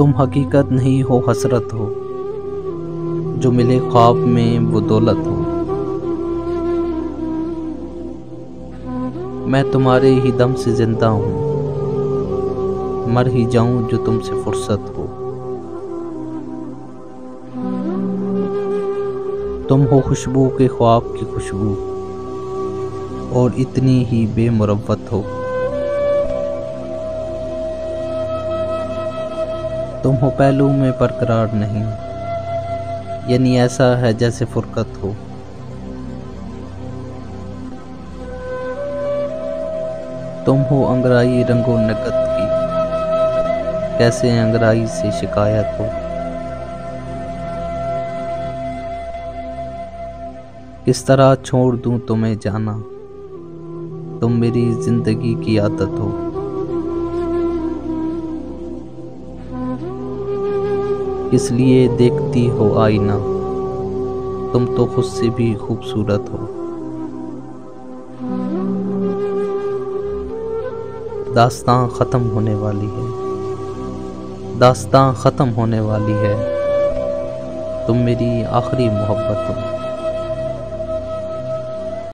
तुम हकीकत नहीं हो, हसरत हो, जो मिले ख्वाब में वो दौलत हो। मैं तुम्हारे ही दम से जिंदा हूँ, मर ही जाऊं जो तुमसे फुर्सत हो। तुम हो खुशबू के ख्वाब की खुशबू, और इतनी ही बेमुरव्वत हो। तुम हो पहलू में बरकरार नहीं, यानी ऐसा है जैसे फुरकत हो। तुम हो अंगराई रंगो नकत की, कैसे अंगराई से शिकायत हो। किस तरह छोड़ दूं तुम्हें जाना, तुम मेरी जिंदगी की आदत हो। किस लिए देखती हो आईना, तुम तो खुद से भी खूबसूरत हो। दास्तां ख़त्म होने वाली है, दास्तां ख़त्म होने वाली है, तुम मेरी आखिरी मोहब्बत हो।